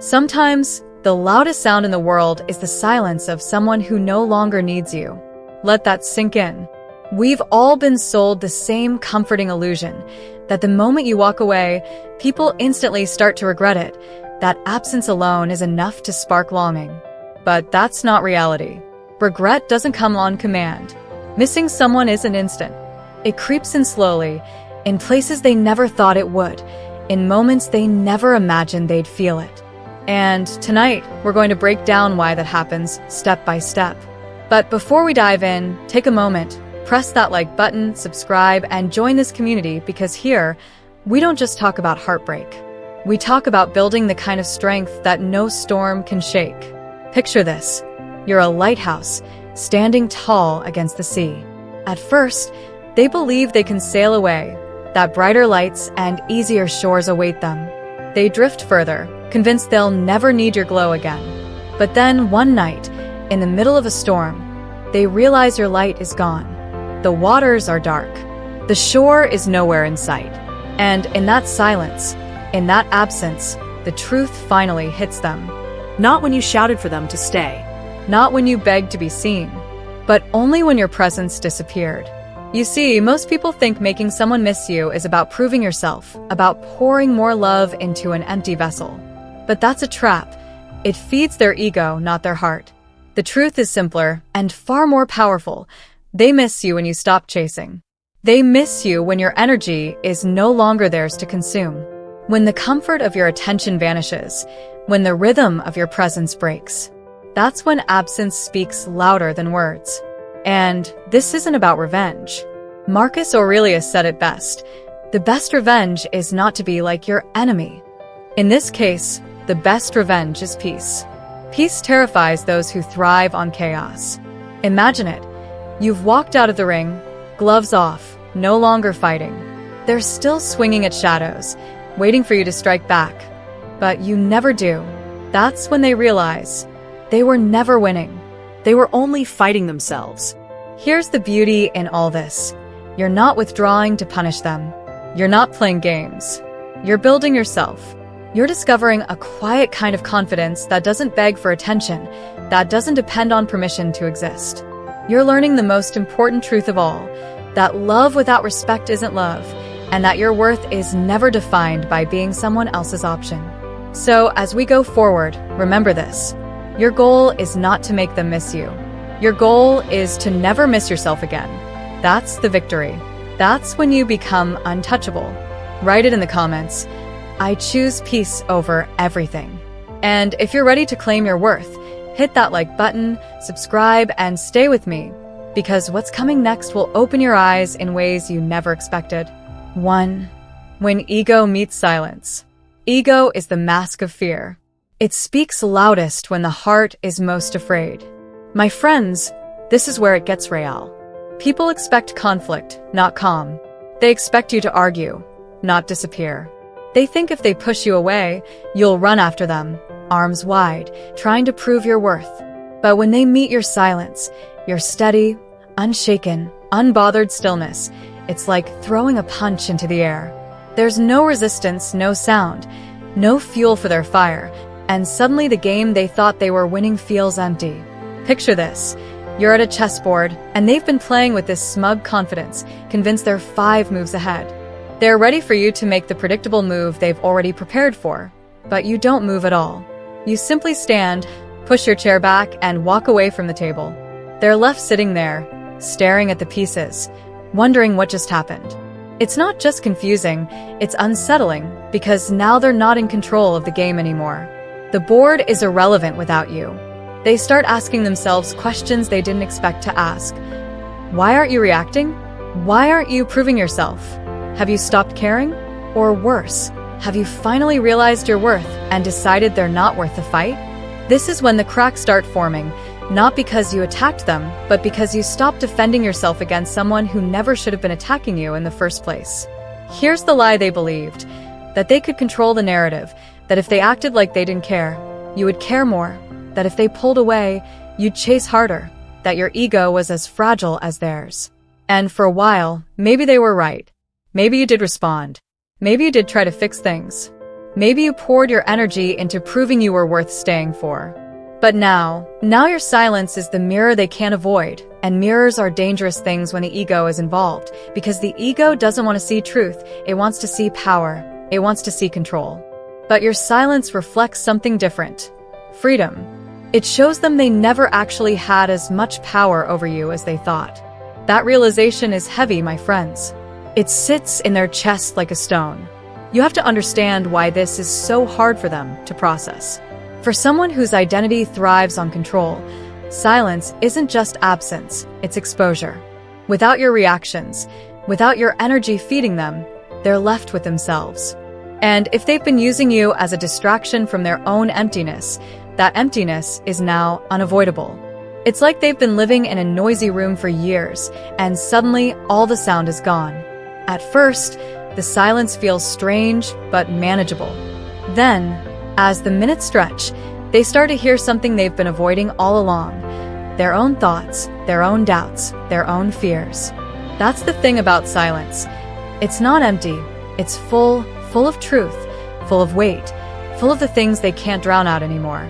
Sometimes, the loudest sound in the world is the silence of someone who no longer needs you. Let that sink in. We've all been sold the same comforting illusion that the moment you walk away, people instantly start to regret it, that absence alone is enough to spark longing. But that's not reality. Regret doesn't come on command. Missing someone isn't instant. It creeps in slowly, in places they never thought it would, in moments they never imagined they'd feel it. And tonight, we're going to break down why that happens, step by step. But before we dive in, take a moment, press that like button, subscribe, and join this community because here, we don't just talk about heartbreak. We talk about building the kind of strength that no storm can shake. Picture this. You're a lighthouse, standing tall against the sea. At first, they believe they can sail away, that brighter lights and easier shores await them. They drift further, convinced they'll never need your glow again. But then, one night, in the middle of a storm, they realize your light is gone. The waters are dark. The shore is nowhere in sight. And in that silence, in that absence, the truth finally hits them. Not when you shouted for them to stay. Not when you begged to be seen, but only when your presence disappeared. You see, most people think making someone miss you is about proving yourself, about pouring more love into an empty vessel. But that's a trap. It feeds their ego, not their heart. The truth is simpler and far more powerful. They miss you when you stop chasing. They miss you when your energy is no longer theirs to consume. When the comfort of your attention vanishes, when the rhythm of your presence breaks. That's when absence speaks louder than words. And this isn't about revenge. Marcus Aurelius said it best. The best revenge is not to be like your enemy. In this case, the best revenge is peace. Peace terrifies those who thrive on chaos. Imagine it. You've walked out of the ring, gloves off, no longer fighting. They're still swinging at shadows, waiting for you to strike back. But you never do. That's when they realize they were never winning. They were only fighting themselves. Here's the beauty in all this. You're not withdrawing to punish them. You're not playing games. You're building yourself. You're discovering a quiet kind of confidence that doesn't beg for attention, that doesn't depend on permission to exist. You're learning the most important truth of all, that love without respect isn't love, and that your worth is never defined by being someone else's option. So, as we go forward, remember this. Your goal is not to make them miss you. Your goal is to never miss yourself again. That's the victory. That's when you become untouchable. Write it in the comments. I choose peace over everything. And if you're ready to claim your worth, hit that like button, subscribe, and stay with me, because what's coming next will open your eyes in ways you never expected. 1. When ego meets silence. Ego is the mask of fear. It speaks loudest when the heart is most afraid. My friends, this is where it gets real. People expect conflict, not calm. They expect you to argue, not disappear. They think if they push you away, you'll run after them, arms wide, trying to prove your worth. But when they meet your silence, your steady, unshaken, unbothered stillness, it's like throwing a punch into the air. There's no resistance, no sound, no fuel for their fire, and suddenly the game they thought they were winning feels empty. Picture this. You're at a chessboard, and they've been playing with this smug confidence, convinced they're 5 moves ahead. They're ready for you to make the predictable move they've already prepared for, but you don't move at all. You simply stand, push your chair back, and walk away from the table. They're left sitting there, staring at the pieces, wondering what just happened. It's not just confusing, it's unsettling, because now they're not in control of the game anymore. The board is irrelevant without you. They start asking themselves questions they didn't expect to ask. Why aren't you reacting? Why aren't you proving yourself? Have you stopped caring? Or worse, have you finally realized your worth and decided they're not worth the fight? This is when the cracks start forming, not because you attacked them, but because you stopped defending yourself against someone who never should have been attacking you in the first place. Here's the lie they believed, that they could control the narrative, that if they acted like they didn't care, you would care more, that if they pulled away, you'd chase harder, that your ego was as fragile as theirs. And for a while, maybe they were right. Maybe you did respond. Maybe you did try to fix things. Maybe you poured your energy into proving you were worth staying for. But now your silence is the mirror they can't avoid, and mirrors are dangerous things when the ego is involved, because the ego doesn't want to see truth, it wants to see power, it wants to see control. But your silence reflects something different. Freedom. It shows them they never actually had as much power over you as they thought. That realization is heavy, my friends. It sits in their chest like a stone. You have to understand why this is so hard for them to process. For someone whose identity thrives on control, silence isn't just absence, it's exposure. Without your reactions, without your energy feeding them, they're left with themselves. And if they've been using you as a distraction from their own emptiness, that emptiness is now unavoidable. It's like they've been living in a noisy room for years, and suddenly all the sound is gone. At first, the silence feels strange but manageable. Then, as the minutes stretch, they start to hear something they've been avoiding all along. Their own thoughts, their own doubts, their own fears. That's the thing about silence. It's not empty. It's full of truth, full of weight, full of the things they can't drown out anymore.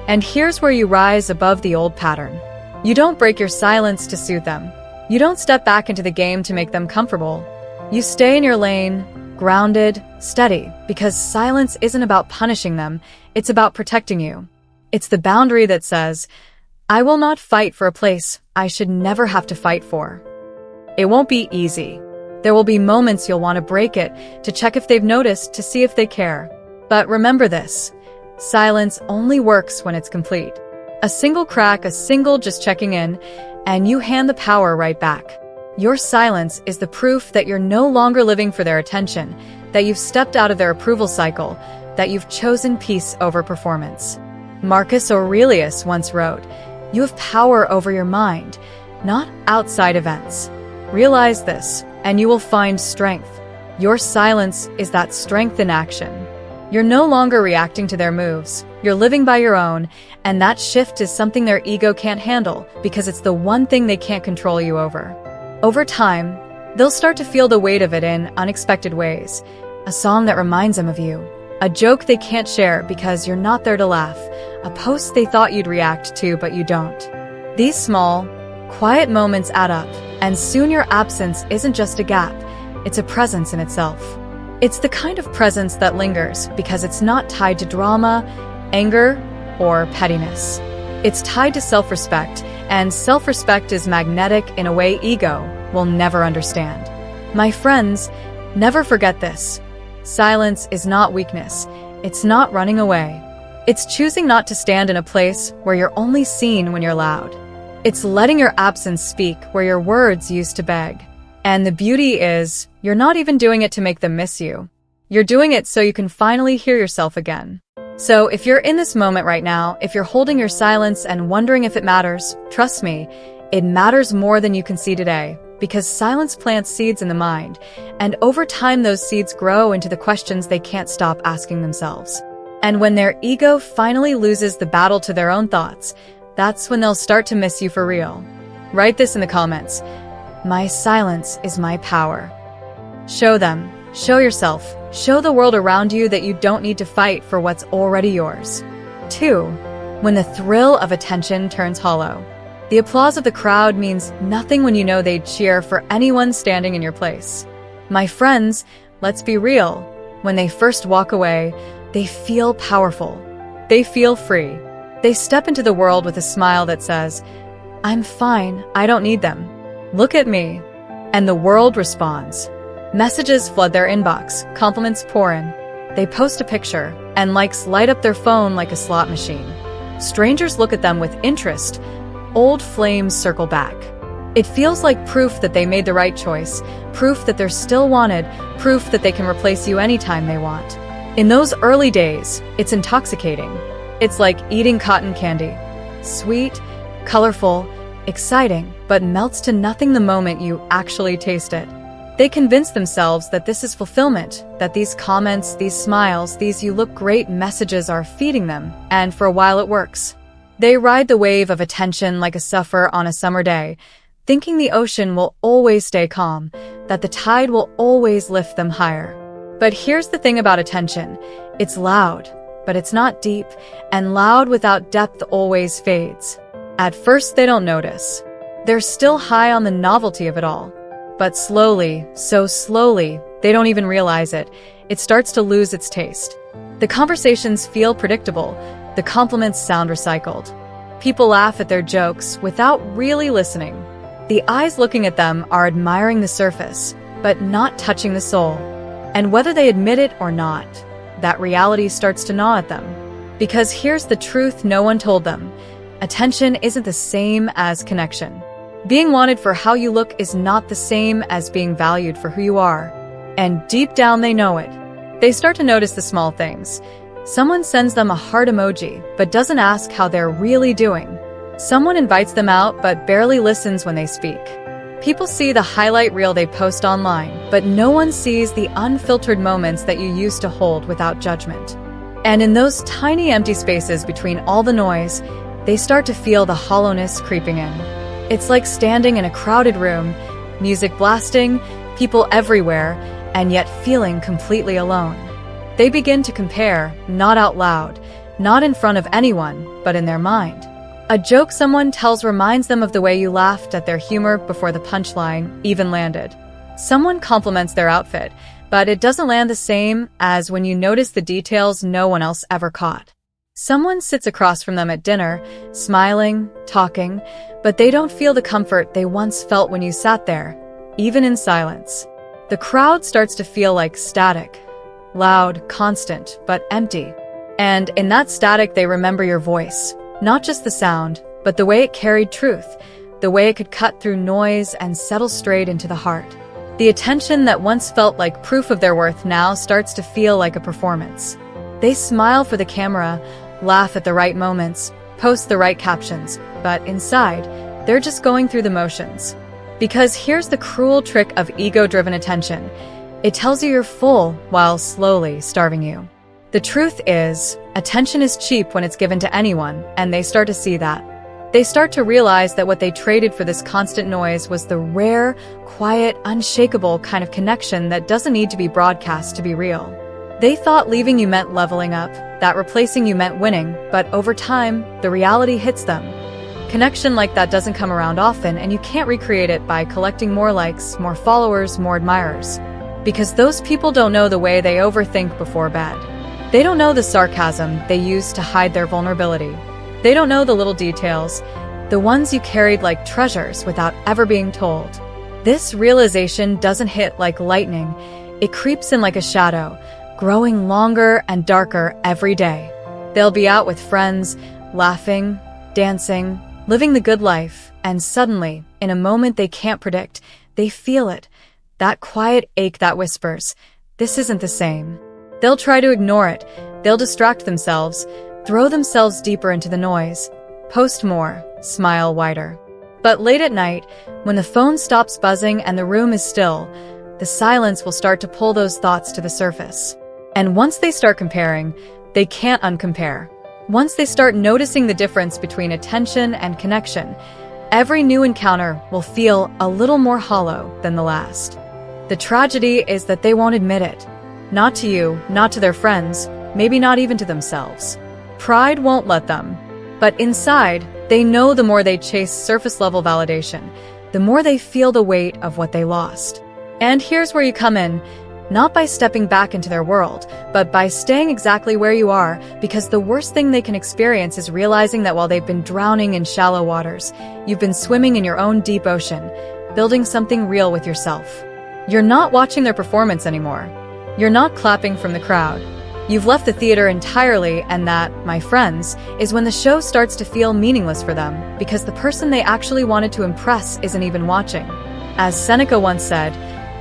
And here's where you rise above the old pattern. You don't break your silence to soothe them. You don't step back into the game to make them comfortable. You stay in your lane, grounded, steady, because silence isn't about punishing them, it's about protecting you. It's the boundary that says, I will not fight for a place I should never have to fight for. It won't be easy. There will be moments you'll want to break it, to check if they've noticed, to see if they care. But remember this, silence only works when it's complete. A single crack, a single just checking in, and you hand the power right back. Your silence is the proof that you're no longer living for their attention, that you've stepped out of their approval cycle, that you've chosen peace over performance. Marcus Aurelius once wrote, "You have power over your mind, not outside events." Realize this, and you will find strength. Your silence is that strength in action. You're no longer reacting to their moves, you're living by your own, and that shift is something their ego can't handle, because it's the one thing they can't control you over. Over time, they'll start to feel the weight of it in unexpected ways. A song that reminds them of you. A joke they can't share because you're not there to laugh. A post they thought you'd react to but you don't. These small, quiet moments add up, and soon your absence isn't just a gap, it's a presence in itself. It's the kind of presence that lingers because it's not tied to drama, anger, or pettiness. It's tied to self-respect, and self-respect is magnetic in a way ego will never understand. My friends, never forget this. Silence is not weakness. It's not running away. It's choosing not to stand in a place where you're only seen when you're loud. It's letting your absence speak where your words used to beg. And the beauty is, you're not even doing it to make them miss you. You're doing it so you can finally hear yourself again. So if you're in this moment right now, if you're holding your silence and wondering if it matters, trust me, it matters more than you can see today, because silence plants seeds in the mind, and over time those seeds grow into the questions they can't stop asking themselves. And when their ego finally loses the battle to their own thoughts, that's when they'll start to miss you for real. Write this in the comments. My silence is my power. Show them, show yourself, show the world around you that you don't need to fight for what's already yours. 2. When the thrill of attention turns hollow. The applause of the crowd means nothing when you know they'd cheer for anyone standing in your place. My friends, let's be real. When they first walk away, they feel powerful. They feel free. They step into the world with a smile that says, I'm fine, I don't need them. Look at me. And the world responds. Messages flood their inbox, compliments pour in. They post a picture, and likes light up their phone like a slot machine. Strangers look at them with interest. Old flames circle back. It feels like proof that they made the right choice, proof that they're still wanted, proof that they can replace you anytime they want. In those early days, it's intoxicating. It's like eating cotton candy. Sweet, colorful, exciting, but melts to nothing the moment you actually taste it. They convince themselves that this is fulfillment, that these comments, these smiles, these you look great messages are feeding them, and for a while it works. They ride the wave of attention like a surfer on a summer day, thinking the ocean will always stay calm, that the tide will always lift them higher. But here's the thing about attention. It's loud, but it's not deep, and loud without depth always fades. At first, they don't notice. They're still high on the novelty of it all. But slowly, so slowly, they don't even realize it. It starts to lose its taste. The conversations feel predictable. The compliments sound recycled. People laugh at their jokes without really listening. The eyes looking at them are admiring the surface, but not touching the soul. And whether they admit it or not, that reality starts to gnaw at them. Because here's the truth no one told them. Attention isn't the same as connection. Being wanted for how you look is not the same as being valued for who you are. And deep down they know it. They start to notice the small things. Someone sends them a heart emoji, but doesn't ask how they're really doing. Someone invites them out, but barely listens when they speak. People see the highlight reel they post online, but no one sees the unfiltered moments that you used to hold without judgment. And in those tiny empty spaces between all the noise, they start to feel the hollowness creeping in. It's like standing in a crowded room, music blasting, people everywhere, and yet feeling completely alone. They begin to compare, not out loud, not in front of anyone, but in their mind. A joke someone tells reminds them of the way you laughed at their humor before the punchline even landed. Someone compliments their outfit, but it doesn't land the same as when you notice the details no one else ever caught. Someone sits across from them at dinner, smiling, talking, but they don't feel the comfort they once felt when you sat there, even in silence. The crowd starts to feel like static, loud, constant, but empty. And in that static, they remember your voice, not just the sound, but the way it carried truth, the way it could cut through noise and settle straight into the heart. The attention that once felt like proof of their worth now starts to feel like a performance. They smile for the camera, laugh at the right moments, post the right captions, but inside, they're just going through the motions. Because here's the cruel trick of ego-driven attention. It tells you you're full while slowly starving you. The truth is, attention is cheap when it's given to anyone, and they start to see that. They start to realize that what they traded for this constant noise was the rare, quiet, unshakable kind of connection that doesn't need to be broadcast to be real. They thought leaving you meant leveling up, that replacing you meant winning, but over time, the reality hits them. Connection like that doesn't come around often, and you can't recreate it by collecting more likes, more followers, more admirers. Because those people don't know the way they overthink before bed. They don't know the sarcasm they use to hide their vulnerability. They don't know the little details, the ones you carried like treasures without ever being told. This realization doesn't hit like lightning. It creeps in like a shadow, growing longer and darker every day. They'll be out with friends, laughing, dancing, living the good life, and suddenly, in a moment they can't predict, they feel it. That quiet ache that whispers, "This isn't the same." They'll try to ignore it. They'll distract themselves, throw themselves deeper into the noise, post more, smile wider. But late at night, when the phone stops buzzing and the room is still, the silence will start to pull those thoughts to the surface. And once they start comparing, they can't uncompare. Once they start noticing the difference between attention and connection, every new encounter will feel a little more hollow than the last. The tragedy is that they won't admit it. Not to you, not to their friends, maybe not even to themselves. Pride won't let them. But inside, they know the more they chase surface-level validation, the more they feel the weight of what they lost. And here's where you come in, not by stepping back into their world, but by staying exactly where you are, because the worst thing they can experience is realizing that while they've been drowning in shallow waters, you've been swimming in your own deep ocean, building something real with yourself. You're not watching their performance anymore. You're not clapping from the crowd. You've left the theater entirely, and that, my friends, is when the show starts to feel meaningless for them, because the person they actually wanted to impress isn't even watching. As Seneca once said,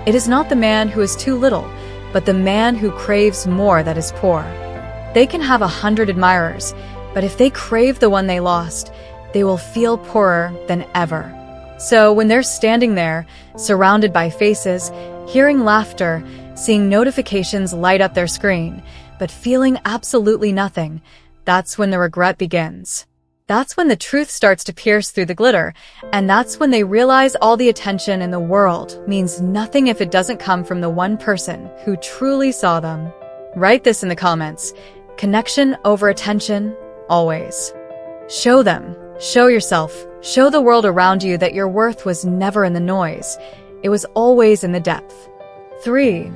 "It is not the man who is too little, but the man who craves more that is poor." They can have 100 admirers, but if they crave the one they lost, they will feel poorer than ever. So when they're standing there, surrounded by faces, hearing laughter, seeing notifications light up their screen, but feeling absolutely nothing, that's when the regret begins. That's when the truth starts to pierce through the glitter, and that's when they realize all the attention in the world means nothing if it doesn't come from the one person who truly saw them. Write this in the comments. Connection over attention, always. Show them, show yourself, show the world around you that your worth was never in the noise. It was always in the depth. 3.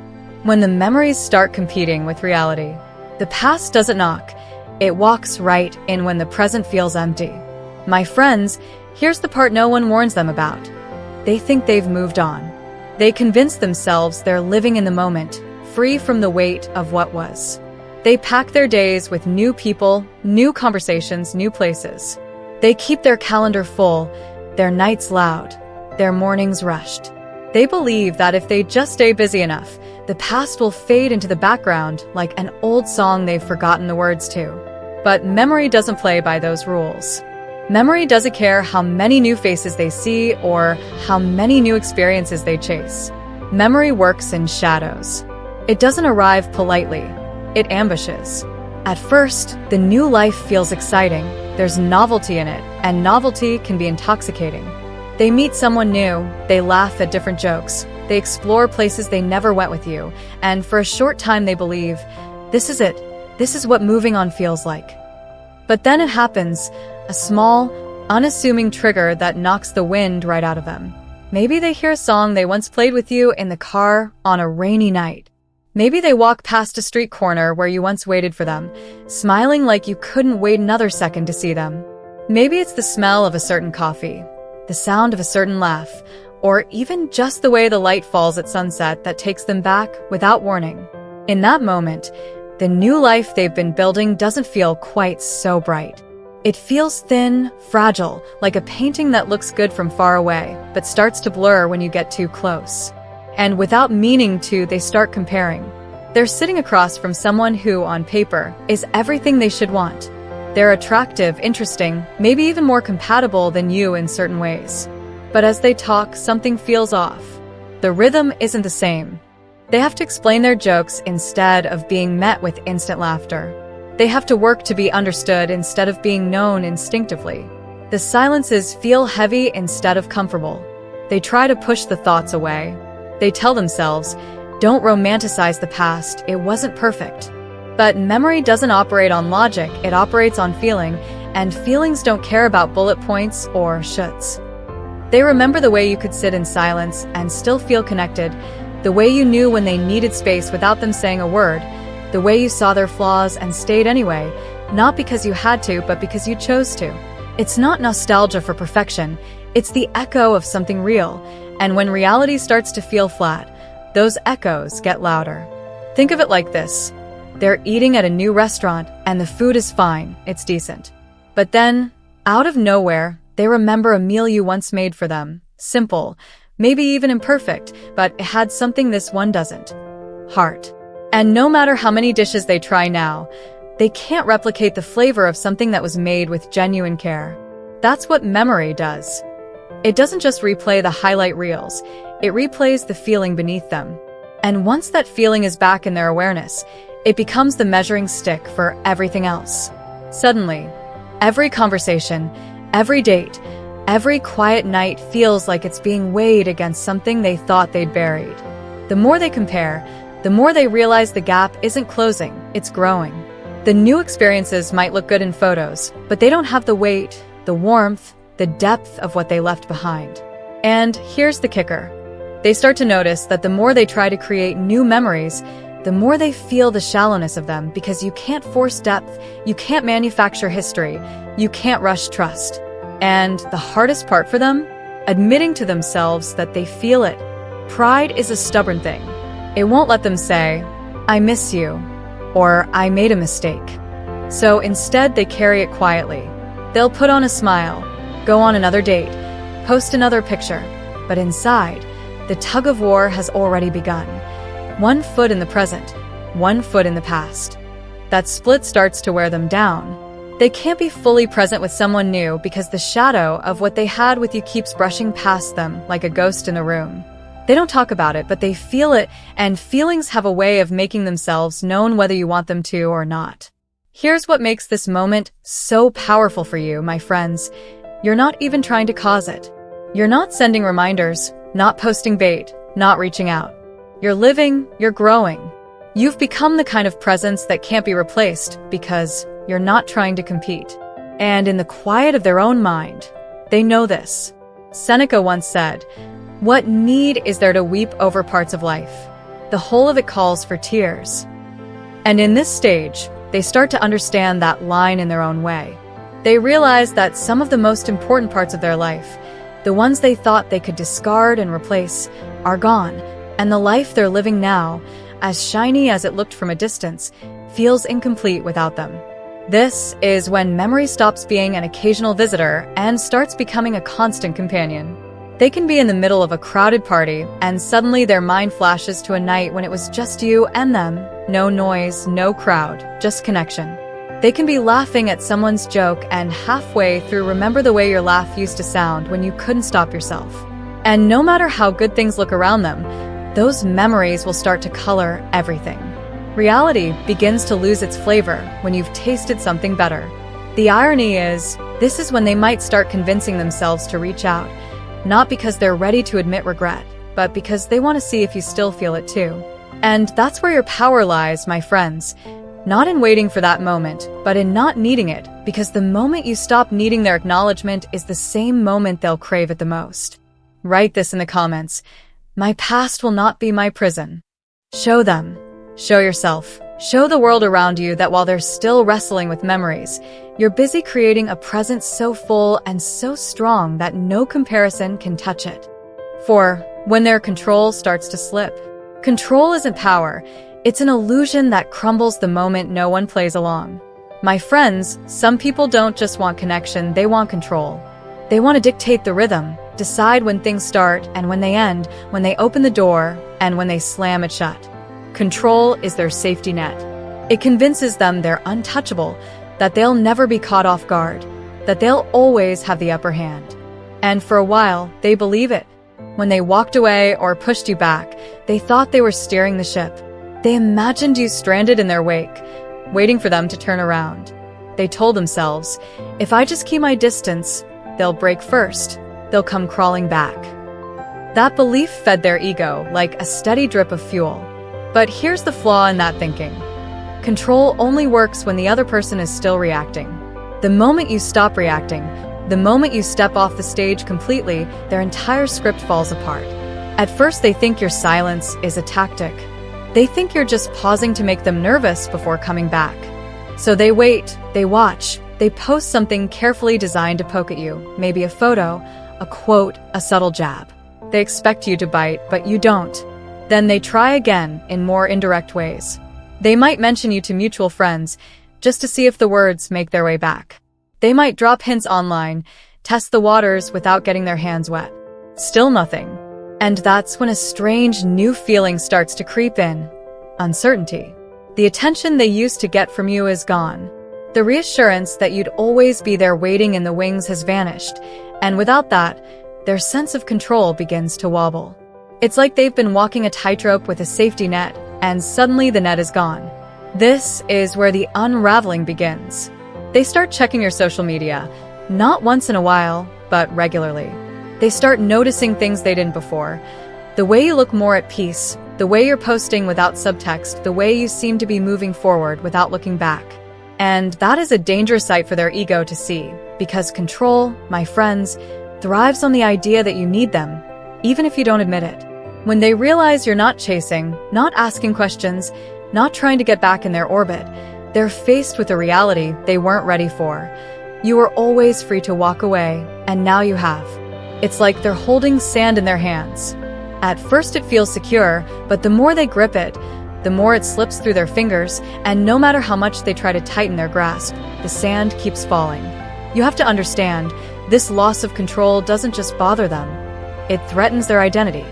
When the memories start competing with reality. The past doesn't knock. It walks right in when the present feels empty. My friends, here's the part no one warns them about. They think they've moved on. They convince themselves they're living in the moment, free from the weight of what was. They pack their days with new people, new conversations, new places. They keep their calendar full, their nights loud, their mornings rushed. They believe that if they just stay busy enough, the past will fade into the background like an old song they've forgotten the words to. But memory doesn't play by those rules. Memory doesn't care how many new faces they see or how many new experiences they chase. Memory works in shadows. It doesn't arrive politely. It ambushes. At first, the new life feels exciting. There's novelty in it, and novelty can be intoxicating. They meet someone new, they laugh at different jokes, they explore places they never went with you, and for a short time they believe, this is it, this is what moving on feels like. But then it happens, a small, unassuming trigger that knocks the wind right out of them. Maybe they hear a song they once played with you in the car on a rainy night. Maybe they walk past a street corner where you once waited for them, smiling like you couldn't wait another second to see them. Maybe it's the smell of a certain coffee, the sound of a certain laugh, or even just the way the light falls at sunset that takes them back without warning. In that moment, the new life they've been building doesn't feel quite so bright. It feels thin, fragile, like a painting that looks good from far away, but starts to blur when you get too close. And without meaning to, they start comparing. They're sitting across from someone who, on paper, is everything they should want. They're attractive, interesting, maybe even more compatible than you in certain ways. But as they talk, something feels off. The rhythm isn't the same. They have to explain their jokes instead of being met with instant laughter. They have to work to be understood instead of being known instinctively. The silences feel heavy instead of comfortable. They try to push the thoughts away. They tell themselves, don't romanticize the past, it wasn't perfect. But memory doesn't operate on logic, it operates on feeling, and feelings don't care about bullet points or shoulds. They remember the way you could sit in silence and still feel connected, the way you knew when they needed space without them saying a word, the way you saw their flaws and stayed anyway, not because you had to, but because you chose to. It's not nostalgia for perfection, it's the echo of something real, and when reality starts to feel flat, those echoes get louder. Think of it like this. They're eating at a new restaurant, and the food is fine, it's decent. But then, out of nowhere, they remember a meal you once made for them. Simple, maybe even imperfect, but it had something this one doesn't. Heart. And no matter how many dishes they try now, they can't replicate the flavor of something that was made with genuine care. That's what memory does. It doesn't just replay the highlight reels, it replays the feeling beneath them. And once that feeling is back in their awareness, it becomes the measuring stick for everything else. Suddenly, every conversation, every date, every quiet night feels like it's being weighed against something they thought they'd buried. The more they compare, the more they realize the gap isn't closing, it's growing. The new experiences might look good in photos, but they don't have the weight, the warmth, the depth of what they left behind. And here's the kicker. They start to notice that the more they try to create new memories, the more they feel the shallowness of them, because you can't force depth, you can't manufacture history, you can't rush trust. And the hardest part for them? Admitting to themselves that they feel it. Pride is a stubborn thing. It won't let them say, I miss you, or I made a mistake. So instead they carry it quietly. They'll put on a smile, go on another date, post another picture, but inside, the tug-of-war has already begun. 1 foot in the present, 1 foot in the past. That split starts to wear them down. They can't be fully present with someone new because the shadow of what they had with you keeps brushing past them like a ghost in the room. They don't talk about it, but they feel it, and feelings have a way of making themselves known whether you want them to or not. Here's what makes this moment so powerful for you, my friends. You're not even trying to cause it. You're not sending reminders, not posting bait, not reaching out. You're living, you're growing. You've become the kind of presence that can't be replaced because you're not trying to compete. And in the quiet of their own mind, they know this. Seneca once said, "What need is there to weep over parts of life? The whole of it calls for tears." And in this stage, they start to understand that line in their own way. They realize that some of the most important parts of their life, the ones they thought they could discard and replace, are gone, and the life they're living now, as shiny as it looked from a distance, feels incomplete without them. This is when memory stops being an occasional visitor and starts becoming a constant companion. They can be in the middle of a crowded party, and suddenly their mind flashes to a night when it was just you and them. No noise, no crowd, just connection. They can be laughing at someone's joke and halfway through remember the way your laugh used to sound when you couldn't stop yourself. And no matter how good things look around them, those memories will start to color everything. Reality begins to lose its flavor when you've tasted something better. The irony is, this is when they might start convincing themselves to reach out, not because they're ready to admit regret, but because they want to see if you still feel it too. And that's where your power lies, my friends. Not in waiting for that moment, but in not needing it, because the moment you stop needing their acknowledgement is the same moment they'll crave it the most. Write this in the comments. My past will not be my prison. Show them. Show yourself. Show the world around you that while they're still wrestling with memories, you're busy creating a present so full and so strong that no comparison can touch it. For when their control starts to slip, control isn't power. It's an illusion that crumbles the moment no one plays along. My friends, some people don't just want connection, they want control. They want to dictate the rhythm, decide when things start and when they end, when they open the door and when they slam it shut. Control is their safety net. It convinces them they're untouchable, that they'll never be caught off guard, that they'll always have the upper hand. And for a while, they believe it. When they walked away or pushed you back, they thought they were steering the ship. They imagined you stranded in their wake, waiting for them to turn around. They told themselves, if I just keep my distance, they'll break first. They'll come crawling back. That belief fed their ego like a steady drip of fuel. But here's the flaw in that thinking. Control only works when the other person is still reacting. The moment you stop reacting, the moment you step off the stage completely, their entire script falls apart. At first they think your silence is a tactic. They think you're just pausing to make them nervous before coming back. So they wait, they watch, they post something carefully designed to poke at you, maybe a photo, a quote, a subtle jab. They expect you to bite, but you don't. Then they try again in more indirect ways. They might mention you to mutual friends, just to see if the words make their way back. They might drop hints online, test the waters without getting their hands wet. Still nothing. And that's when a strange new feeling starts to creep in. Uncertainty. The attention they used to get from you is gone. The reassurance that you'd always be there waiting in the wings has vanished, and without that, their sense of control begins to wobble. It's like they've been walking a tightrope with a safety net, and suddenly the net is gone. This is where the unraveling begins. They start checking your social media, not once in a while, but regularly. They start noticing things they didn't before. The way you look more at peace, the way you're posting without subtext, the way you seem to be moving forward without looking back. And that is a dangerous sight for their ego to see, because control, my friends, thrives on the idea that you need them, even if you don't admit it. When they realize you're not chasing, not asking questions, not trying to get back in their orbit, they're faced with a reality they weren't ready for. You were always free to walk away, and now you have. It's like they're holding sand in their hands. At first it feels secure, but the more they grip it, the more it slips through their fingers, and no matter how much they try to tighten their grasp, the sand keeps falling. You have to understand, this loss of control doesn't just bother them. It threatens their identity.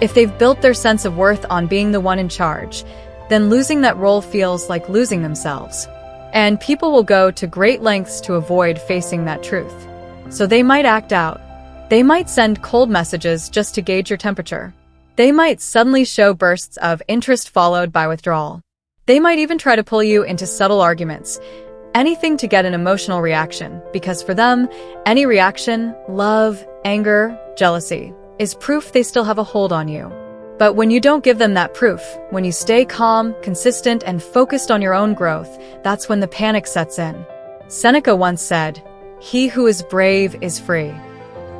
If they've built their sense of worth on being the one in charge, then losing that role feels like losing themselves. And people will go to great lengths to avoid facing that truth. So they might act out. They might send cold messages just to gauge your temperature. They might suddenly show bursts of interest followed by withdrawal. They might even try to pull you into subtle arguments, anything to get an emotional reaction, because for them, any reaction, love, anger, jealousy, is proof they still have a hold on you. But when you don't give them that proof, when you stay calm, consistent, and focused on your own growth, that's when the panic sets in. Seneca once said, "He who is brave is free."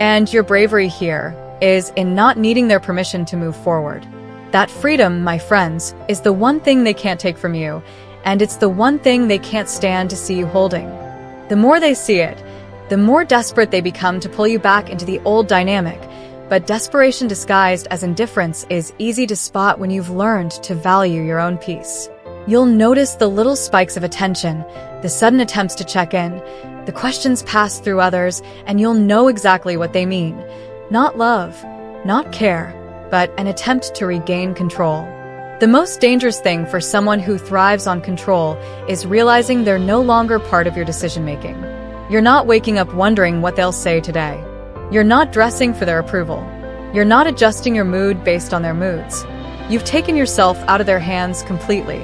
And your bravery here is in not needing their permission to move forward. That freedom, my friends, is the one thing they can't take from you, and it's the one thing they can't stand to see you holding. The more they see it, the more desperate they become to pull you back into the old dynamic. But desperation disguised as indifference is easy to spot when you've learned to value your own peace. You'll notice the little spikes of attention, the sudden attempts to check in, the questions passed through others, and you'll know exactly what they mean. Not love, not care, but an attempt to regain control. The most dangerous thing for someone who thrives on control is realizing they're no longer part of your decision-making. You're not waking up wondering what they'll say today. You're not dressing for their approval. You're not adjusting your mood based on their moods. You've taken yourself out of their hands completely.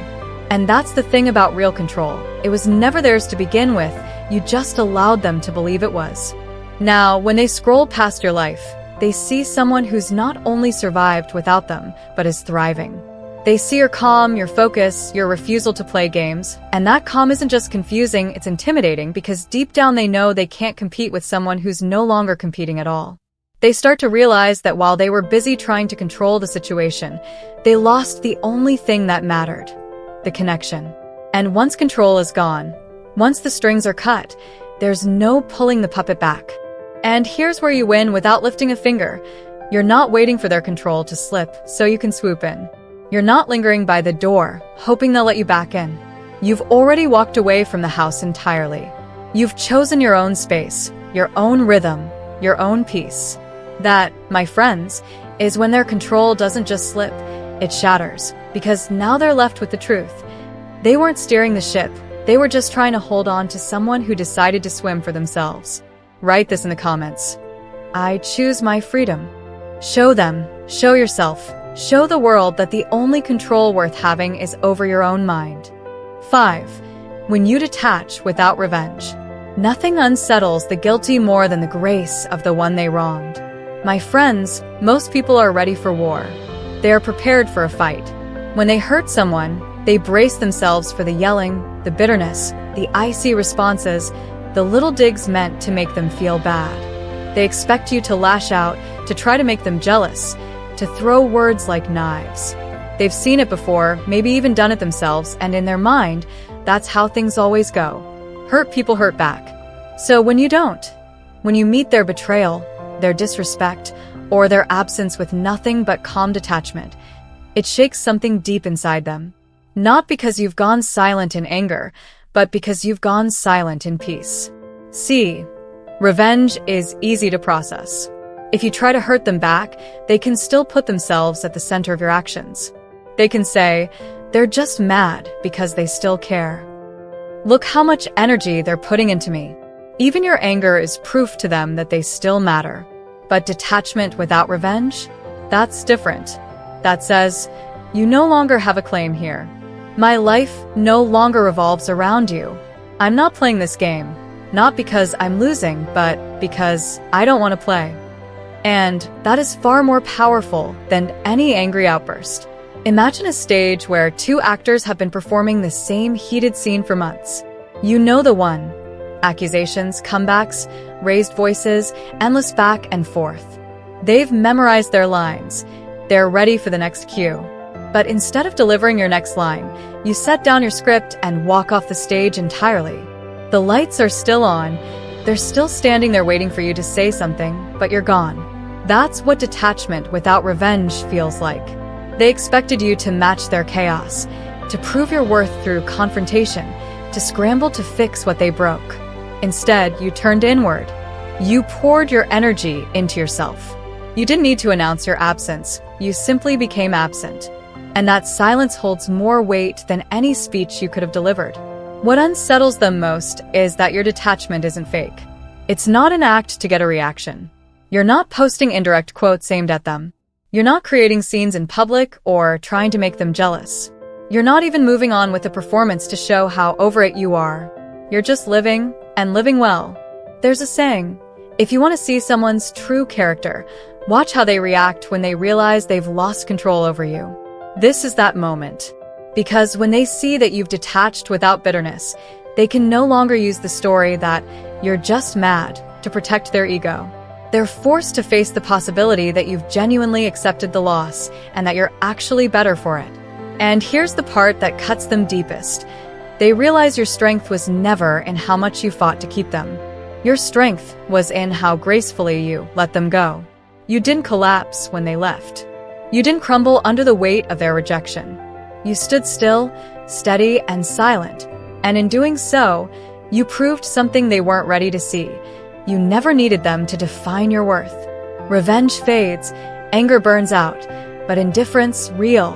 And that's the thing about real control. It was never theirs to begin with, you just allowed them to believe it was. Now, when they scroll past your life, they see someone who's not only survived without them, but is thriving. They see your calm, your focus, your refusal to play games, and that calm isn't just confusing, it's intimidating because deep down they know they can't compete with someone who's no longer competing at all. They start to realize that while they were busy trying to control the situation, they lost the only thing that mattered, the connection. And once control is gone, once the strings are cut, there's no pulling the puppet back. And here's where you win without lifting a finger. You're not waiting for their control to slip so you can swoop in. You're not lingering by the door, hoping they'll let you back in. You've already walked away from the house entirely. You've chosen your own space, your own rhythm, your own peace. That, my friends, is when their control doesn't just slip, it shatters, because now they're left with the truth. They weren't steering the ship, they were just trying to hold on to someone who decided to swim for themselves. Write this in the comments. I choose my freedom. Show them, show yourself, show the world that the only control worth having is over your own mind. 5. When you detach without revenge. Nothing unsettles the guilty more than the grace of the one they wronged. My friends, most people are ready for war. They are prepared for a fight. When they hurt someone, they brace themselves for the yelling, the bitterness, the icy responses, the little digs meant to make them feel bad. They expect you to lash out, to try to make them jealous, to throw words like knives. They've seen it before, maybe even done it themselves, and in their mind, that's how things always go. Hurt people hurt back. So when you don't, when you meet their betrayal, their disrespect, or their absence with nothing but calm detachment, it shakes something deep inside them. Not because you've gone silent in anger, but because you've gone silent in peace. C. Revenge is easy to process. If you try to hurt them back, they can still put themselves at the center of your actions. They can say, they're just mad because they still care. Look how much energy they're putting into me. Even your anger is proof to them that they still matter. But detachment without revenge? That's different. That says, you no longer have a claim here. My life no longer revolves around you. I'm not playing this game, not because I'm losing, but because I don't want to play. And that is far more powerful than any angry outburst. Imagine a stage where two actors have been performing the same heated scene for months. You know the one. Accusations, comebacks, raised voices, endless back and forth. They've memorized their lines. They're ready for the next cue. But instead of delivering your next line, you set down your script and walk off the stage entirely. The lights are still on. They're still standing there waiting for you to say something, but you're gone. That's what detachment without revenge feels like. They expected you to match their chaos, to prove your worth through confrontation, to scramble to fix what they broke. Instead, you turned inward. You poured your energy into yourself. You didn't need to announce your absence. You simply became absent. And that silence holds more weight than any speech you could have delivered. What unsettles them most is that your detachment isn't fake. It's not an act to get a reaction. You're not posting indirect quotes aimed at them. You're not creating scenes in public or trying to make them jealous. You're not even moving on with a performance to show how over it you are. You're just living, and living well. There's a saying, if you want to see someone's true character, Watch how they react when they realize they've lost control over you. This is that moment. Because when they see that you've detached without bitterness, they can no longer use the story that you're just mad to protect their ego. They're forced to face the possibility that you've genuinely accepted the loss and that you're actually better for it. And here's the part that cuts them deepest. They realize your strength was never in how much you fought to keep them. Your strength was in how gracefully you let them go. You didn't collapse when they left. You didn't crumble under the weight of their rejection. You stood still, steady, and silent. And in doing so, you proved something they weren't ready to see. You never needed them to define your worth. Revenge fades, anger burns out, but indifference, real,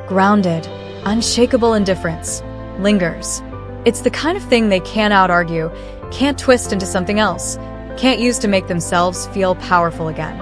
grounded, unshakable indifference, lingers. It's the kind of thing they can't out-argue, can't twist into something else, can't use to make themselves feel powerful again.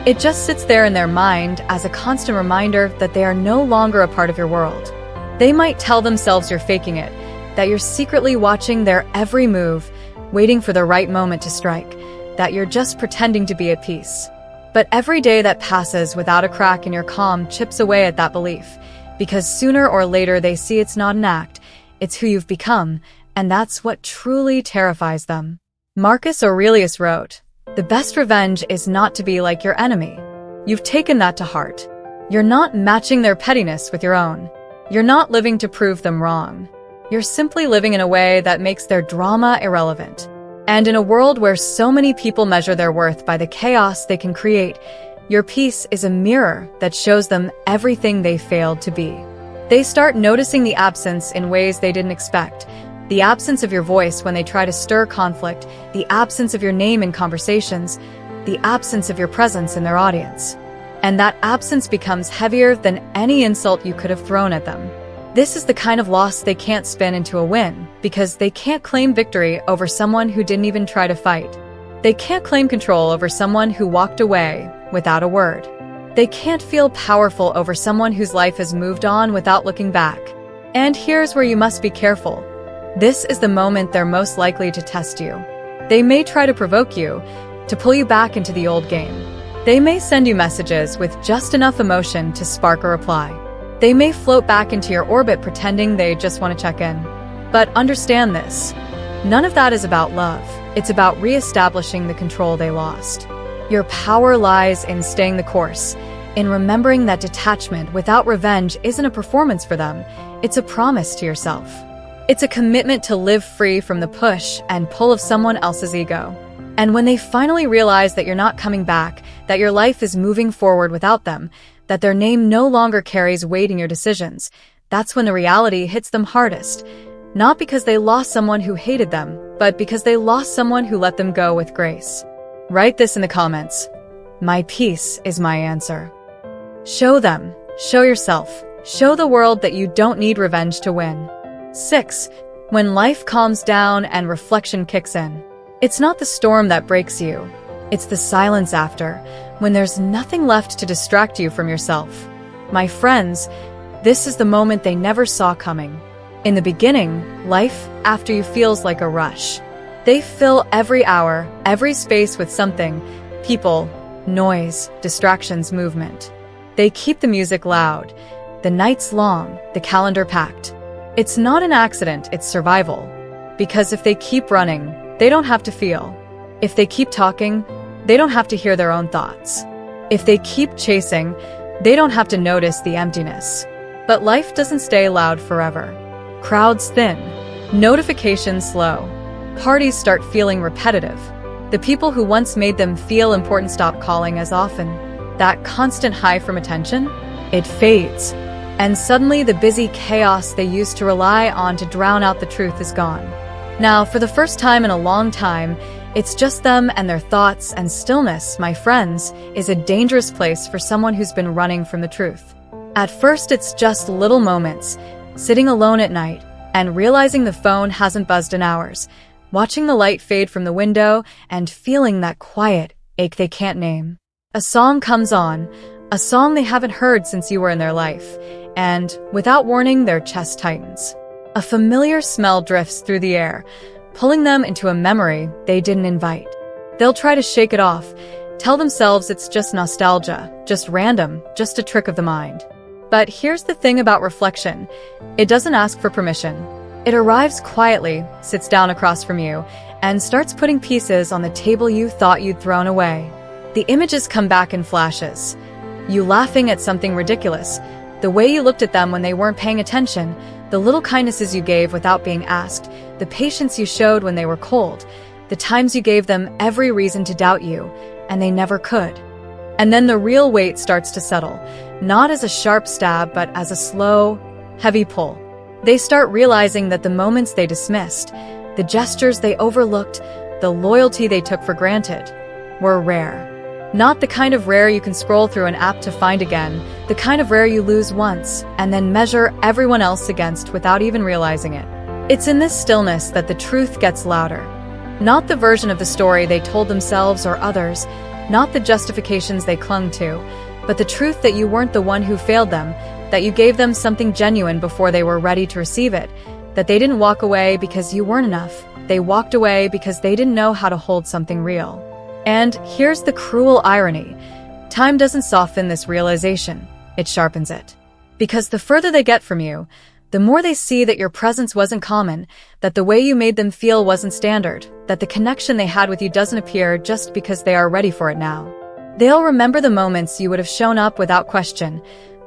It just sits there in their mind as a constant reminder that they are no longer a part of your world. They might tell themselves you're faking it, that you're secretly watching their every move, waiting for the right moment to strike, that you're just pretending to be at peace. But every day that passes without a crack in your calm chips away at that belief, because sooner or later they see it's not an act, it's who you've become, and that's what truly terrifies them. Marcus Aurelius wrote, "The best revenge is not to be like your enemy." You've taken that to heart. You're not matching their pettiness with your own. You're not living to prove them wrong. You're simply living in a way that makes their drama irrelevant. And in a world where so many people measure their worth by the chaos they can create, your peace is a mirror that shows them everything they failed to be. They start noticing the absence in ways they didn't expect. The absence of your voice when they try to stir conflict, the absence of your name in conversations, the absence of your presence in their audience. And that absence becomes heavier than any insult you could have thrown at them. This is the kind of loss they can't spin into a win, because they can't claim victory over someone who didn't even try to fight. They can't claim control over someone who walked away without a word. They can't feel powerful over someone whose life has moved on without looking back. And here's where you must be careful. This is the moment they're most likely to test you. They may try to provoke you, to pull you back into the old game. They may send you messages with just enough emotion to spark a reply. They may float back into your orbit pretending they just want to check in. But understand this. None of that is about love. It's about re-establishing the control they lost. Your power lies in staying the course, in remembering that detachment without revenge isn't a performance for them. It's a promise to yourself. It's a commitment to live free from the push and pull of someone else's ego. And when they finally realize that you're not coming back, that your life is moving forward without them, that their name no longer carries weight in your decisions, that's when the reality hits them hardest. Not because they lost someone who hated them, but because they lost someone who let them go with grace. Write this in the comments. My peace is my answer. Show them, show yourself, show the world that you don't need revenge to win. 6. When life calms down and reflection kicks in. It's not the storm that breaks you. It's the silence after, when there's nothing left to distract you from yourself. My friends, this is the moment they never saw coming. In the beginning, life after you feels like a rush. They fill every hour, every space with something: people, noise, distractions, movement. They keep the music loud, the nights long, the calendar packed. It's not an accident, it's survival. Because if they keep running, they don't have to feel. If they keep talking, they don't have to hear their own thoughts. If they keep chasing, they don't have to notice the emptiness. But life doesn't stay loud forever. Crowds thin, notifications slow, parties start feeling repetitive. The people who once made them feel important stop calling as often. That constant high from attention, it fades. And suddenly the busy chaos they used to rely on to drown out the truth is gone. Now, for the first time in a long time, it's just them and their thoughts, and stillness, my friends, is a dangerous place for someone who's been running from the truth. At first, it's just little moments, sitting alone at night and realizing the phone hasn't buzzed in hours, watching the light fade from the window and feeling that quiet ache they can't name. A song comes on, a song they haven't heard since you were in their life, and, without warning, their chest tightens. A familiar smell drifts through the air, pulling them into a memory they didn't invite. They'll try to shake it off, tell themselves it's just nostalgia, just random, just a trick of the mind. But here's the thing about reflection. It doesn't ask for permission. It arrives quietly, sits down across from you, and starts putting pieces on the table you thought you'd thrown away. The images come back in flashes. You laughing at something ridiculous, the way you looked at them when they weren't paying attention, the little kindnesses you gave without being asked, the patience you showed when they were cold, the times you gave them every reason to doubt you, and they never could. And then the real weight starts to settle, not as a sharp stab, but as a slow, heavy pull. They start realizing that the moments they dismissed, the gestures they overlooked, the loyalty they took for granted, were rare. Not the kind of rare you can scroll through an app to find again, the kind of rare you lose once, and then measure everyone else against without even realizing it. It's in this stillness that the truth gets louder. Not the version of the story they told themselves or others, not the justifications they clung to, but the truth that you weren't the one who failed them, that you gave them something genuine before they were ready to receive it, that they didn't walk away because you weren't enough, they walked away because they didn't know how to hold something real. And here's the cruel irony. Time doesn't soften this realization, it sharpens it. Because the further they get from you, the more they see that your presence wasn't common, that the way you made them feel wasn't standard, that the connection they had with you doesn't appear just because they are ready for it now. They'll remember the moments you would have shown up without question,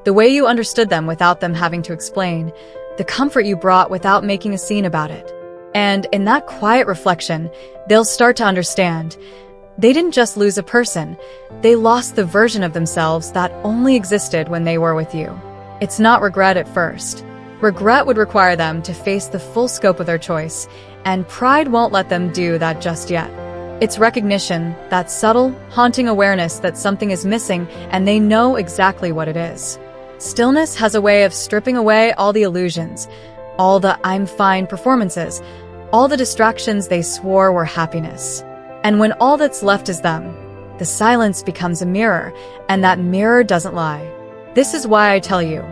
the way you understood them without them having to explain, the comfort you brought without making a scene about it. And in that quiet reflection, they'll start to understand. They didn't just lose a person, they lost the version of themselves that only existed when they were with you. It's not regret at first. Regret would require them to face the full scope of their choice, and pride won't let them do that just yet. It's recognition, that subtle, haunting awareness that something is missing and they know exactly what it is. Stillness has a way of stripping away all the illusions, all the I'm fine performances, all the distractions they swore were happiness. And when all that's left is them, the silence becomes a mirror, and that mirror doesn't lie. This is why I tell you,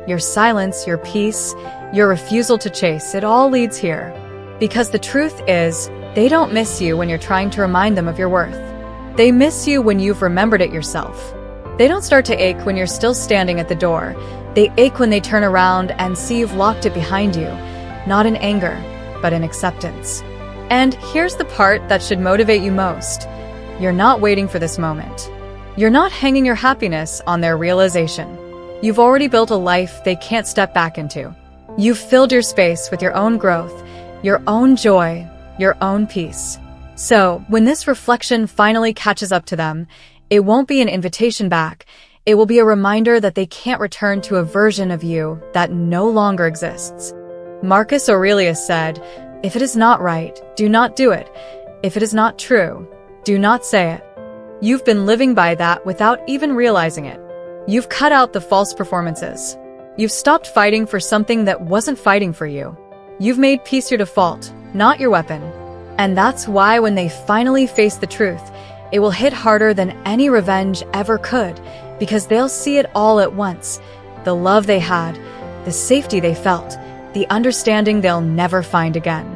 your silence, your peace, your refusal to chase, it all leads here. Because the truth is, they don't miss you when you're trying to remind them of your worth. They miss you when you've remembered it yourself. They don't start to ache when you're still standing at the door. They ache when they turn around and see you've locked it behind you, not in anger, but in acceptance. And here's the part that should motivate you most. You're not waiting for this moment. You're not hanging your happiness on their realization. You've already built a life they can't step back into. You've filled your space with your own growth, your own joy, your own peace. So, when this reflection finally catches up to them, it won't be an invitation back. It will be a reminder that they can't return to a version of you that no longer exists. Marcus Aurelius said, "If it is not right, do not do it. If it is not true, do not say it." You've been living by that without even realizing it. You've cut out the false performances. You've stopped fighting for something that wasn't fighting for you. You've made peace your default, not your weapon. And that's why when they finally face the truth, it will hit harder than any revenge ever could, because they'll see it all at once. The love they had, the safety they felt, the understanding they'll never find again.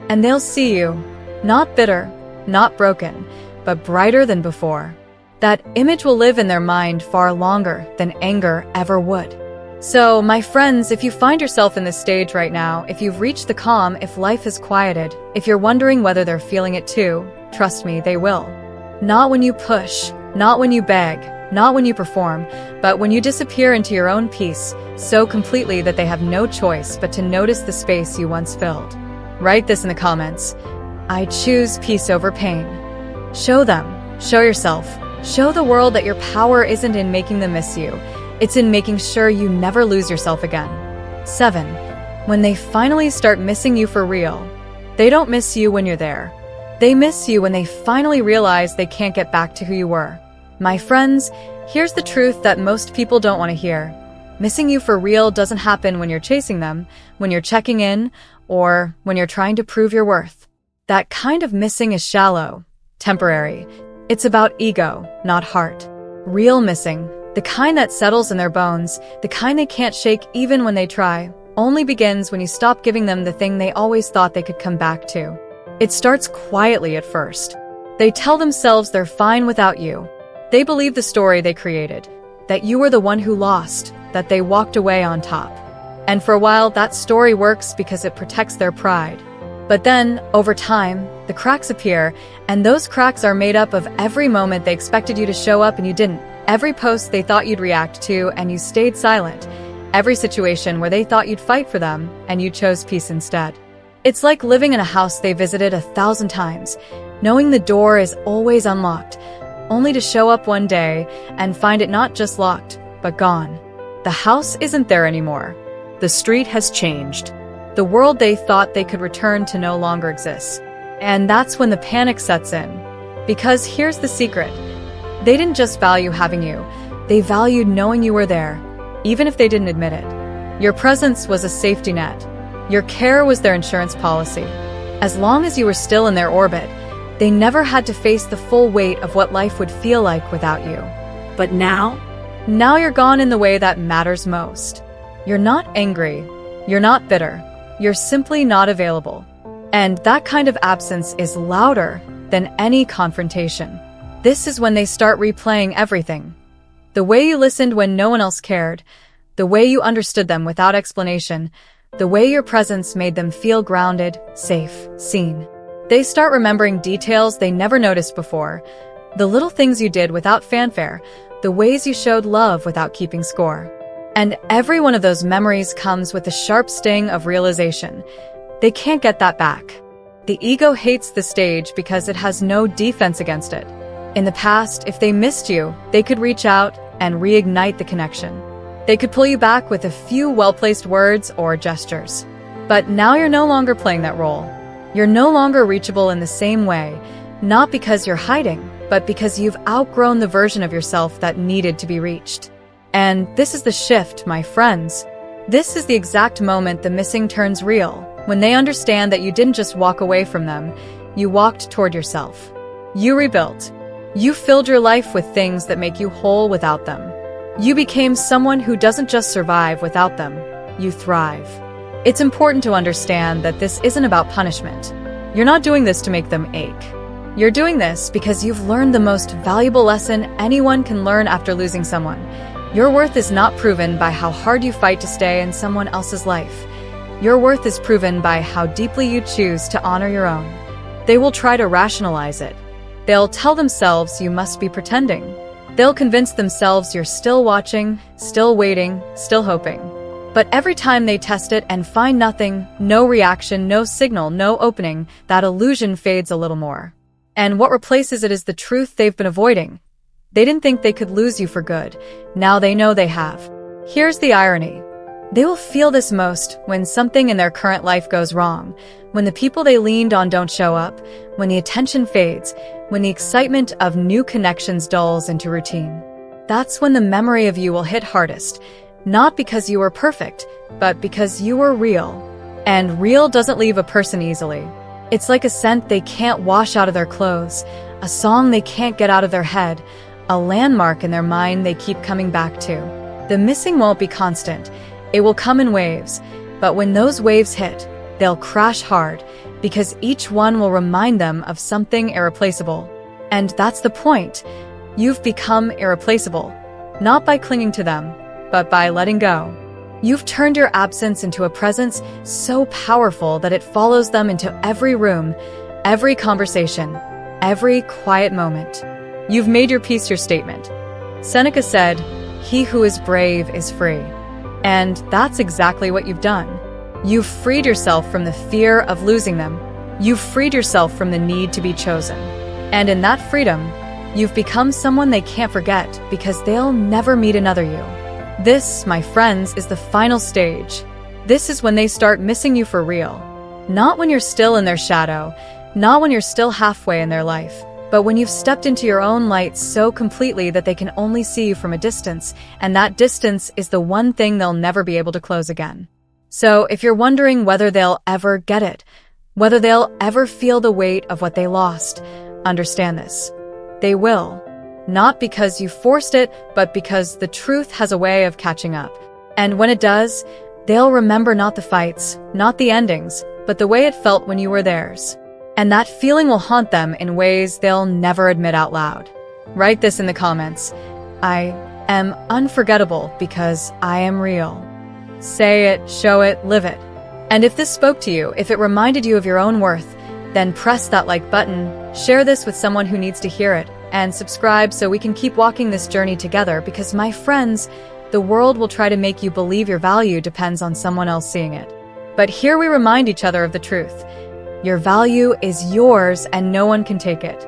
And they'll see you, not bitter, not broken, but brighter than before. That image will live in their mind far longer than anger ever would. So, my friends, if you find yourself in this stage right now, if you've reached the calm, if life has quieted, if you're wondering whether they're feeling it too, trust me, they will. Not when you push, not when you beg, not when you perform, but when you disappear into your own peace, so completely that they have no choice but to notice the space you once filled. Write this in the comments. I choose peace over pain. Show them, show yourself, show the world that your power isn't in making them miss you. It's in making sure you never lose yourself again. 7. When they finally start missing you for real, they don't miss you when you're there. They miss you when they finally realize they can't get back to who you were. My friends, here's the truth that most people don't want to hear. Missing you for real doesn't happen when you're chasing them, when you're checking in, or when you're trying to prove your worth. That kind of missing is shallow, temporary. It's about ego, not heart. Real missing, the kind that settles in their bones, the kind they can't shake even when they try, only begins when you stop giving them the thing they always thought they could come back to. It starts quietly at first. They tell themselves they're fine without you. They believe the story they created, that you were the one who lost, that they walked away on top. And for a while, that story works because it protects their pride. But then, over time, the cracks appear, and those cracks are made up of every moment they expected you to show up and you didn't. Every post they thought you'd react to and you stayed silent. Every situation where they thought you'd fight for them and you chose peace instead. It's like living in a house they visited 1,000 times, knowing the door is always unlocked, only to show up one day and find it not just locked, but gone. The house isn't there anymore. The street has changed. The world they thought they could return to no longer exists. And that's when the panic sets in. Because here's the secret. They didn't just value having you. They valued knowing you were there, even if they didn't admit it. Your presence was a safety net. Your care was their insurance policy. As long as you were still in their orbit, they never had to face the full weight of what life would feel like without you. But now you're gone in the way that matters most. You're not angry. You're not bitter. You're simply not available. And that kind of absence is louder than any confrontation. This is when they start replaying everything. The way you listened when no one else cared, the way you understood them without explanation, the way your presence made them feel grounded, safe, seen. They start remembering details they never noticed before, the little things you did without fanfare, the ways you showed love without keeping score. And every one of those memories comes with a sharp sting of realization. They can't get that back. The ego hates the stage because it has no defense against it. In the past, if they missed you, they could reach out and reignite the connection. They could pull you back with a few well-placed words or gestures. But now you're no longer playing that role. You're no longer reachable in the same way, not because you're hiding, but because you've outgrown the version of yourself that needed to be reached. And this is the shift, my friends. This is the exact moment the missing turns real, when they understand that you didn't just walk away from them, you walked toward yourself. You rebuilt. You filled your life with things that make you whole without them. You became someone who doesn't just survive without them, you thrive. It's important to understand that this isn't about punishment. You're not doing this to make them ache. You're doing this because you've learned the most valuable lesson anyone can learn after losing someone. Your worth is not proven by how hard you fight to stay in someone else's life. Your worth is proven by how deeply you choose to honor your own. They will try to rationalize it. They'll tell themselves you must be pretending. They'll convince themselves you're still watching, still waiting, still hoping. But every time they test it and find nothing, no reaction, no signal, no opening, that illusion fades a little more. And what replaces it is the truth they've been avoiding. They didn't think they could lose you for good. Now they know they have. Here's the irony. They will feel this most when something in their current life goes wrong, when the people they leaned on don't show up, when the attention fades, when the excitement of new connections dulls into routine. That's when the memory of you will hit hardest, not because you were perfect, but because you were real. And real doesn't leave a person easily. It's like a scent they can't wash out of their clothes, a song they can't get out of their head, a landmark in their mind they keep coming back to. The missing won't be constant. It will come in waves, but when those waves hit, they'll crash hard, because each one will remind them of something irreplaceable. And that's the point. You've become irreplaceable, not by clinging to them, but by letting go. You've turned your absence into a presence so powerful that it follows them into every room, every conversation, every quiet moment. You've made your peace your statement. Seneca said, "He who is brave is free." And that's exactly what you've done. You've freed yourself from the fear of losing them. You've freed yourself from the need to be chosen. And in that freedom, you've become someone they can't forget because they'll never meet another you. This, my friends, is the final stage. This is when they start missing you for real. Not when you're still in their shadow, not when you're still halfway in their life, but when you've stepped into your own light so completely that they can only see you from a distance, and that distance is the one thing they'll never be able to close again. So if you're wondering whether they'll ever get it, whether they'll ever feel the weight of what they lost, understand this. They will. Not because you forced it, but because the truth has a way of catching up. And when it does, they'll remember not the fights, not the endings, but the way it felt when you were theirs. And that feeling will haunt them in ways they'll never admit out loud. Write this in the comments. I am unforgettable because I am real. Say it, show it, live it. And if this spoke to you, if it reminded you of your own worth, then press that like button, share this with someone who needs to hear it, and subscribe so we can keep walking this journey together because, my friends, the world will try to make you believe your value depends on someone else seeing it. But here we remind each other of the truth. Your value is yours and no one can take it.